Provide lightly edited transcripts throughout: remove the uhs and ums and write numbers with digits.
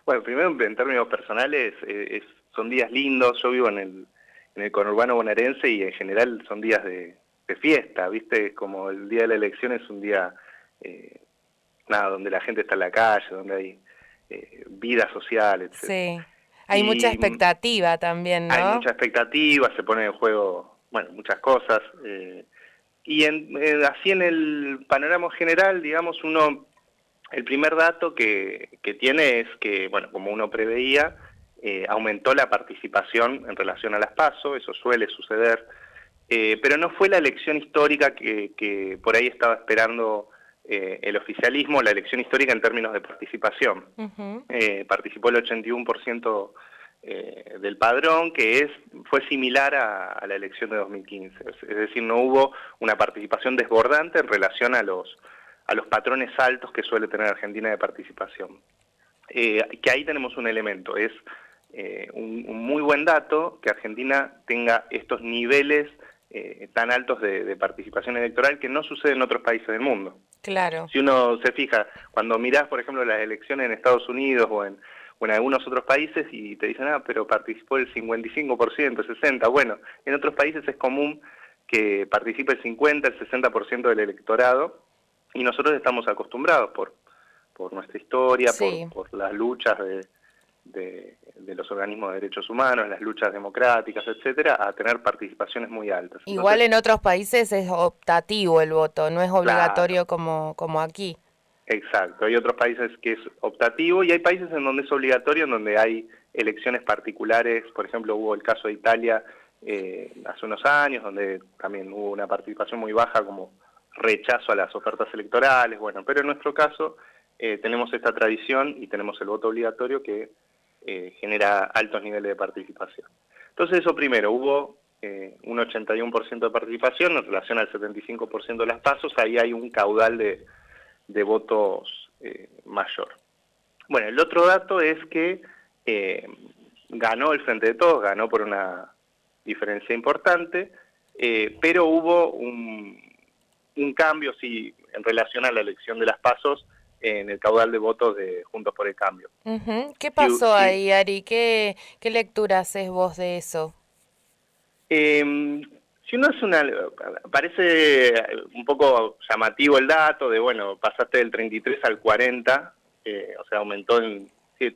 Bueno, primero en términos personales son días lindos. Yo vivo en el conurbano bonaerense y en general son días de fiesta, ¿viste? Como el día de la elección es un día, eh, nada, donde la gente está en la calle, donde hay vida social, etcétera. Sí. Hay mucha Y expectativa también, hay ¿no? mucha expectativa, se pone en juego, bueno, muchas cosas. Y así en el panorama general, digamos, el primer dato que tiene es que, bueno, como uno preveía, aumentó la participación en relación a las PASO, eso suele suceder, pero no fue la elección histórica que por ahí estaba esperando el oficialismo, la elección histórica en términos de participación. Ujú. Participó el 81% del padrón, fue similar a la elección de 2015. Es decir, no hubo una participación desbordante en relación a los patrones altos que suele tener Argentina de participación. Que ahí tenemos un elemento, es un muy buen dato que Argentina tenga estos niveles tan altos de participación electoral que no sucede en otros países del mundo. Claro. Si uno se fija, cuando mirás, por ejemplo, las elecciones en Estados Unidos o en algunos otros países y te dicen, pero participó el 55%, el 60%, bueno, en otros países es común que participe el 50, el 60% del electorado y nosotros estamos acostumbrados por nuestra historia, Sí. por las luchas de los organismos de derechos humanos, las luchas democráticas, etcétera, a tener participaciones muy altas. Igual Entonces, en otros países es optativo el voto, no es claro, obligatorio como aquí. exacto. Hay otros países que es optativo y hay países en donde es obligatorio, en donde hay elecciones particulares. Por ejemplo, hubo el caso de Italia hace unos años, donde también hubo una participación muy baja como rechazo a las ofertas electorales. Bueno, pero en nuestro caso tenemos esta tradición y tenemos el voto obligatorio que genera altos niveles de participación. Entonces, eso primero, hubo un 81% de participación en relación al 75% de las pasos. Ahí hay un caudal de votos mayor. Bueno, el otro dato es que eh, ganó el Frente de Todos, ganó por una diferencia importante, pero hubo un cambio, sí, en relación a la elección de las PASOs en el caudal de votos de Juntos por el Cambio. Ujú. ¿Qué Si, pasó si, ahí, Ari? ¿Qué lectura haces vos de eso? si uno hace parece un poco llamativo el dato de, bueno, pasaste del 33 al 40, o sea, aumentó en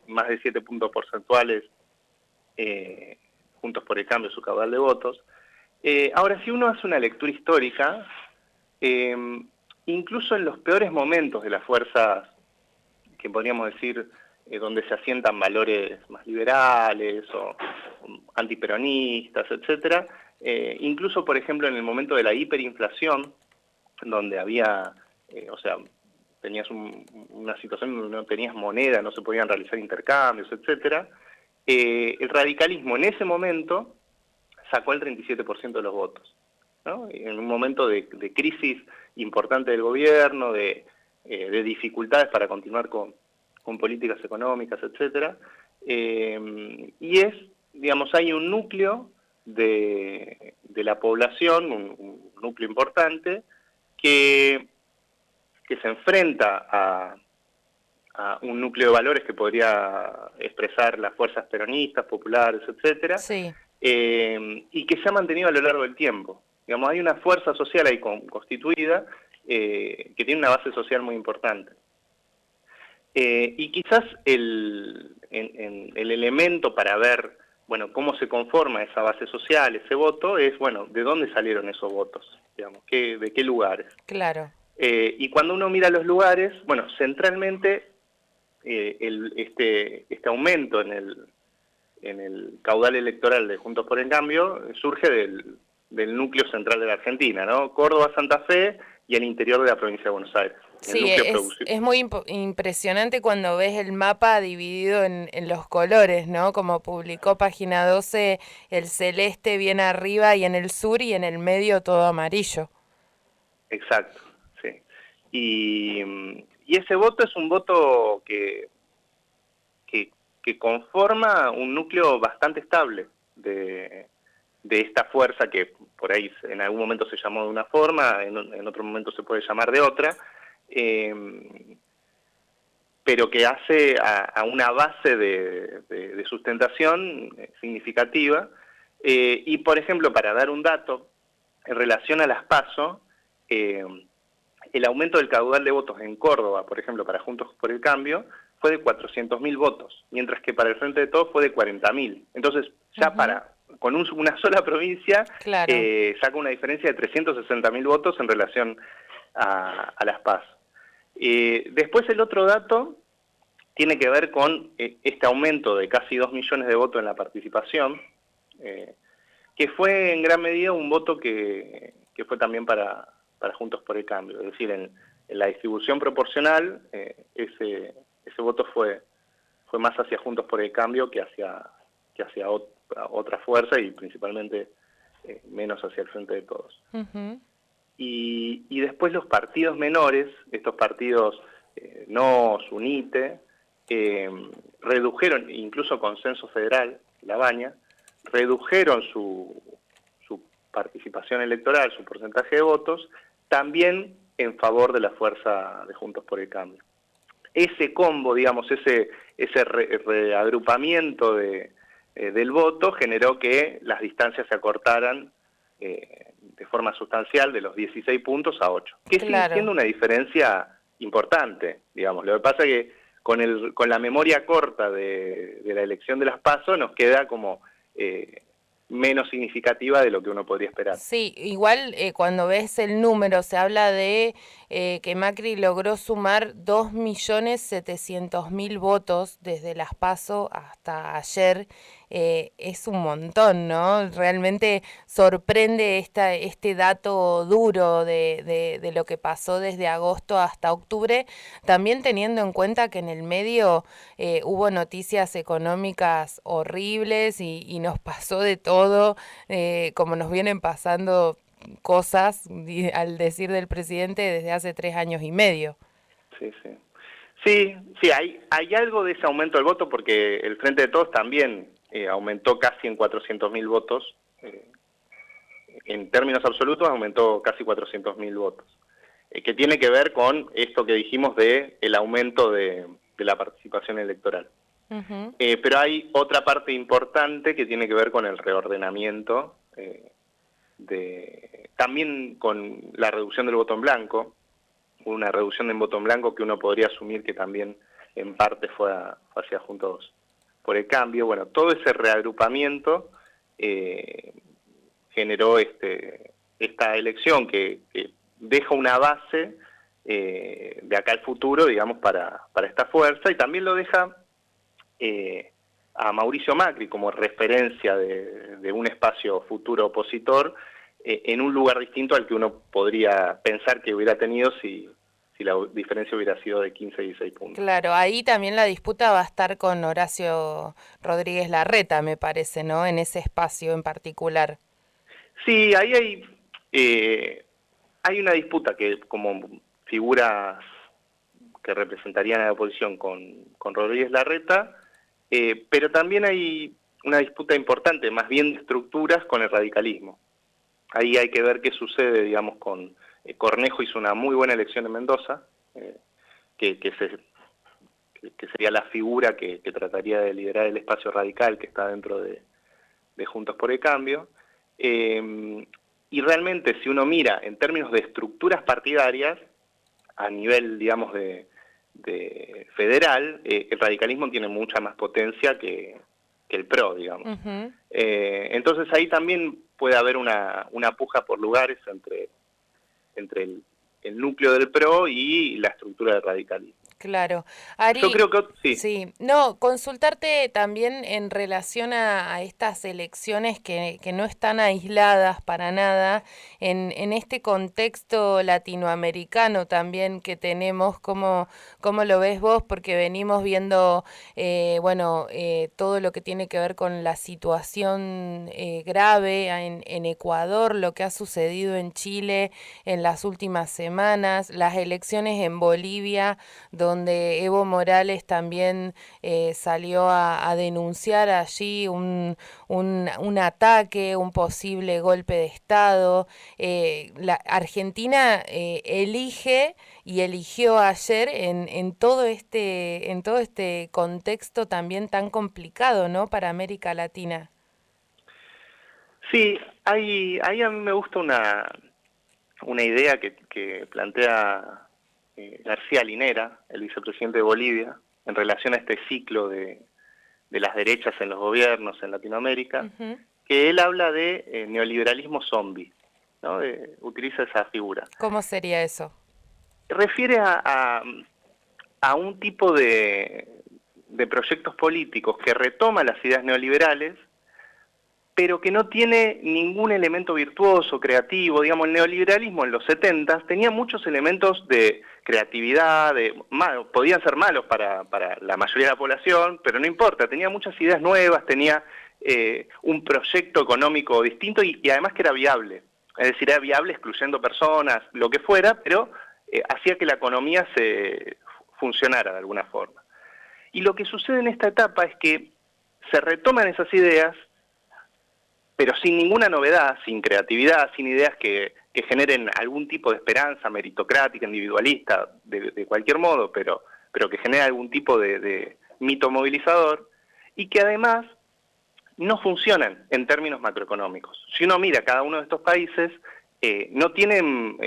más de 7 puntos porcentuales eh, Juntos por el Cambio su caudal de votos. Ahora, si uno hace una lectura histórica, eh, incluso en los peores momentos de las fuerzas, que podríamos decir, donde se asientan valores más liberales o antiperonistas, etcétera, incluso, por ejemplo, en el momento de la hiperinflación, donde había, o sea, tenías una situación donde no tenías moneda, no se podían realizar intercambios, etcétera, el radicalismo en ese momento sacó el 37% de los votos, ¿no? En un momento de crisis importante del gobierno, de dificultades para continuar con políticas económicas, etcétera, y digamos, hay un núcleo de la población, un núcleo importante, que, que se enfrenta a un núcleo de valores que podría expresar las fuerzas peronistas, populares, etcétera, Sí. y que se ha mantenido a lo largo del tiempo. Digamos, hay una fuerza social ahí constituida que tiene una base social muy importante. Y quizás el elemento para ver, bueno, cómo se conforma esa base social, ese voto, es, bueno, ¿de dónde salieron esos votos? Digamos, ¿de qué lugares? Claro. Y cuando uno mira los lugares, bueno, centralmente este aumento en el caudal electoral de Juntos por el Cambio surge del núcleo central de la Argentina, ¿no? Córdoba, Santa Fe y el interior de la provincia de Buenos Aires. El Sí, núcleo productivo. es muy impresionante cuando ves el mapa dividido en los colores, ¿no? Como publicó Página 12, el celeste bien arriba y en el sur y en el medio todo amarillo. Exacto, sí. Y ese voto es un voto que, que conforma un núcleo bastante estable de esta fuerza que por ahí en algún momento se llamó de una forma, en otro momento se puede llamar de otra, eh, pero que hace a una base de sustentación significativa. Y, por ejemplo, para dar un dato, en relación a las PASO, el aumento del caudal de votos en Córdoba, por ejemplo, para Juntos por el Cambio, fue de 400.000 votos, mientras que para el Frente de Todos fue de 40.000. Entonces, ya con una sola provincia, claro, saca una diferencia de 360.000 votos en relación a las PASO. Después el otro dato tiene que ver con este aumento de casi 2 millones de votos en la participación, que fue en gran medida un voto que fue también para Juntos por el Cambio. Es decir, en la distribución proporcional, ese voto fue más hacia Juntos por el Cambio que hacia otra fuerza y principalmente menos hacia el Frente de Todos. Y después los partidos menores, estos partidos no Unite, redujeron, incluso Consenso Federal, La Baña, redujeron su participación electoral, su porcentaje de votos, también en favor de la fuerza de Juntos por el Cambio. Ese combo, digamos, ese reagrupamiento del voto generó que las distancias se acortaran de forma sustancial de los 16 puntos a 8, que sigue siendo una diferencia importante, digamos. Lo que pasa es que con la memoria corta de la elección de las PASO nos queda como menos significativa de lo que uno podría esperar. Sí, igual cuando ves el número se habla de que Macri logró sumar 2.700.000 votos desde las PASO hasta ayer. Es un montón, ¿no? Realmente sorprende este dato duro de lo que pasó desde agosto hasta octubre, también teniendo en cuenta que en el medio hubo noticias económicas horribles y nos pasó de todo, como nos vienen pasando cosas, al decir del presidente, desde hace 3 años y medio. Sí, sí. Sí, hay algo de ese aumento del voto porque el Frente de Todos también aumentó casi en 400.000 votos. En términos absolutos aumentó casi 400.000 votos. Que tiene que ver con esto que dijimos de el aumento de la participación electoral. Pero hay otra parte importante que tiene que ver con el reordenamiento, también con la reducción del voto en blanco, una reducción en voto en blanco que uno podría asumir que también en parte fue hacia Juntos por el Cambio. Bueno, todo ese reagrupamiento generó esta elección que deja una base de acá al futuro, digamos, para esta fuerza, y también lo deja a Mauricio Macri como referencia de un espacio futuro opositor en un lugar distinto al que uno podría pensar que hubiera tenido si la diferencia hubiera sido de 15, 16 puntos. Claro, ahí también la disputa va a estar con Horacio Rodríguez Larreta, me parece, ¿no? En ese espacio en particular. Sí, ahí hay una disputa que como figuras que representarían a la oposición con Rodríguez Larreta, pero también hay una disputa importante, más bien de estructuras, con el radicalismo. Ahí hay que ver qué sucede, digamos, con Cornejo hizo una muy buena elección en Mendoza, que sería la figura que trataría de liderar el espacio radical que está dentro de Juntos por el Cambio. Y realmente, si uno mira en términos de estructuras partidarias, a nivel, digamos, de federal, el radicalismo tiene mucha más potencia que el PRO, digamos. Entonces ahí también puede haber una puja por lugares entre el núcleo del PRO y la estructura del radicalismo. Claro. Ari, yo creo que sí. No, consultarte también en relación a estas elecciones que no están aisladas para nada, en este contexto latinoamericano también que tenemos, ¿cómo lo ves vos? Porque venimos viendo, todo lo que tiene que ver con la situación grave en Ecuador, lo que ha sucedido en Chile en las últimas semanas, las elecciones en Bolivia, donde donde Evo Morales también salió a denunciar allí un ataque, un posible golpe de Estado. La Argentina elige y eligió ayer en todo este contexto también tan complicado, ¿no? Para América Latina. Sí, ahí a mí me gusta una idea que plantea García Linera, el vicepresidente de Bolivia, en relación a este ciclo de las derechas en los gobiernos en Latinoamérica, Uh-huh. que él habla de neoliberalismo zombie, ¿no? Utiliza esa figura. ¿Cómo sería eso? Refiere a un tipo de proyectos políticos que retoma las ideas neoliberales, pero que no tiene ningún elemento virtuoso, creativo. Digamos, el neoliberalismo en los 70 tenía muchos elementos de creatividad, podían ser malos para la mayoría de la población, pero no importa, tenía muchas ideas nuevas, tenía un proyecto económico distinto y además que era viable. Es decir, era viable excluyendo personas, lo que fuera, pero hacía que la economía se funcionara de alguna forma. Y lo que sucede en esta etapa es que se retoman esas ideas, pero sin ninguna novedad, sin creatividad, sin ideas que generen algún tipo de esperanza meritocrática, individualista, de cualquier modo, pero que genere algún tipo de mito movilizador, y que además no funcionan en términos macroeconómicos. Si uno mira cada uno de estos países, no tienen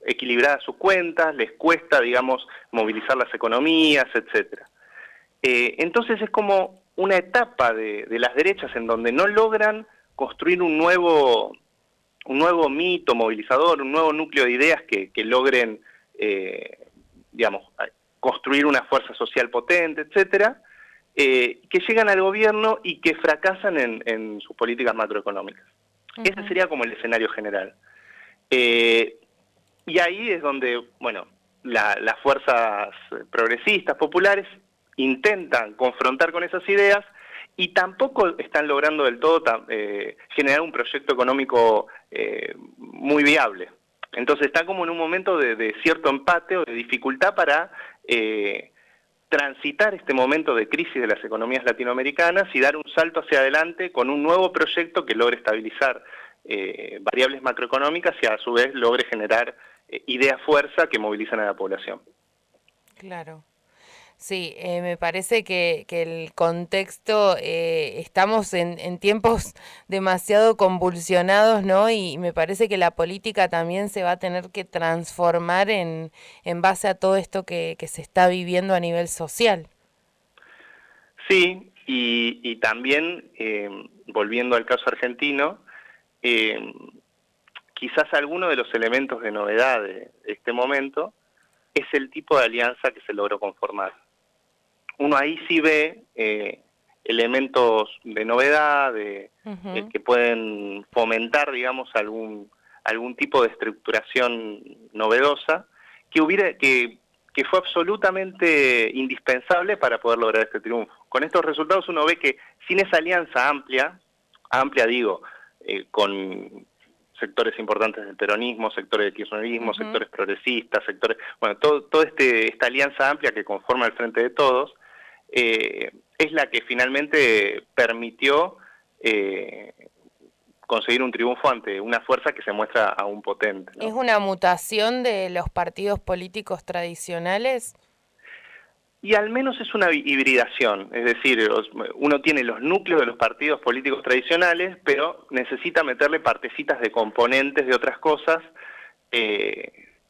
equilibradas sus cuentas, les cuesta, digamos, movilizar las economías, etcétera. Entonces es como una etapa de las derechas en donde no logran construir un nuevo mito movilizador, un nuevo núcleo de ideas que logren, digamos, construir una fuerza social potente, etcétera, que llegan al gobierno y que fracasan en sus políticas macroeconómicas. Uh-huh. Ese sería como el escenario general. Y ahí es donde, bueno, las fuerzas progresistas, populares, intentan confrontar con esas ideas y tampoco están logrando del todo generar un proyecto económico muy viable. Entonces está como en un momento de cierto empate o de dificultad para transitar este momento de crisis de las economías latinoamericanas y dar un salto hacia adelante con un nuevo proyecto que logre estabilizar variables macroeconómicas y a su vez logre generar ideas fuerza que movilizan a la población. Claro. Sí, me parece que el contexto, estamos en tiempos demasiado convulsionados, ¿no? Y me parece que la política también se va a tener que transformar en base a todo esto que se está viviendo a nivel social. Sí, y también, volviendo al caso argentino, quizás alguno de los elementos de novedad de este momento es el tipo de alianza que se logró conformar. Uno ahí sí ve elementos de novedad, uh-huh, que pueden fomentar, digamos, algún tipo de estructuración novedosa, que fue absolutamente indispensable para poder lograr este triunfo. Con estos resultados uno ve que sin esa alianza amplia digo, con sectores importantes del peronismo, sectores del kirchnerismo, uh-huh, sectores progresistas, bueno, toda esta alianza amplia que conforma el Frente de Todos, es la que finalmente permitió conseguir un triunfo ante una fuerza que se muestra aún potente, ¿no? ¿Es una mutación de los partidos políticos tradicionales? Y al menos es una hibridación, es decir, uno tiene los núcleos de los partidos políticos tradicionales, pero necesita meterle partecitas de componentes de otras cosas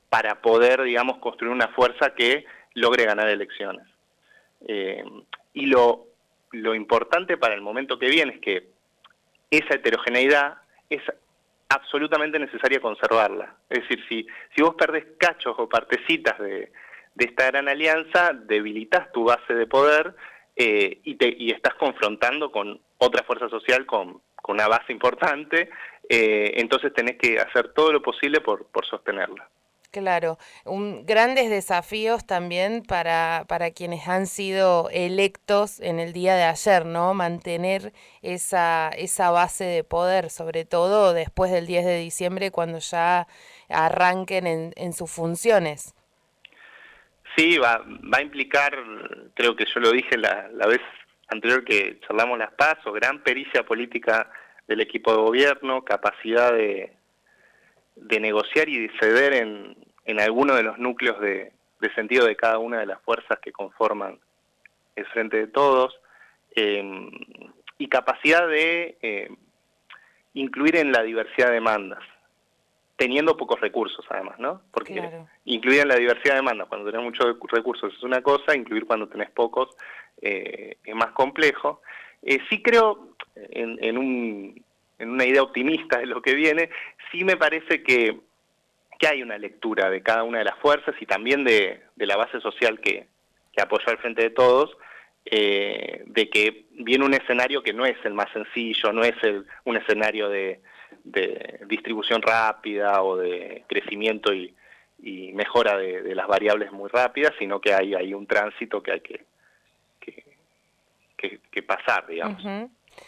para poder, digamos, construir una fuerza que logre ganar elecciones. Y lo importante para el momento que viene es que esa heterogeneidad es absolutamente necesaria conservarla. Es decir, si vos perdés cachos o partecitas de esta gran alianza, debilitas tu base de poder y estás confrontando con otra fuerza social con una base importante, entonces tenés que hacer todo lo posible por sostenerla. Claro, grandes desafíos también para quienes han sido electos en el día de ayer, ¿no? Mantener esa base de poder, sobre todo después del 10 de diciembre, cuando ya arranquen en sus funciones. Sí, va a implicar, creo que yo lo dije la vez anterior que charlamos las PASO, gran pericia política del equipo de gobierno, capacidad de negociar y de ceder en alguno de los núcleos de sentido de cada una de las fuerzas que conforman el Frente de Todos, y capacidad de incluir en la diversidad de demandas, teniendo pocos recursos además, ¿no? Porque Claro. incluir en la diversidad de demandas cuando tenés muchos recursos es una cosa, incluir cuando tenés pocos es más complejo. Sí creo en una idea optimista de lo que viene, sí me parece que hay una lectura de cada una de las fuerzas y también de la base social que apoyó al Frente de Todos, de que viene un escenario que no es el más sencillo, no es un escenario de distribución rápida o de crecimiento y mejora de las variables muy rápidas, sino que hay un tránsito que hay que pasar, digamos. Ujú.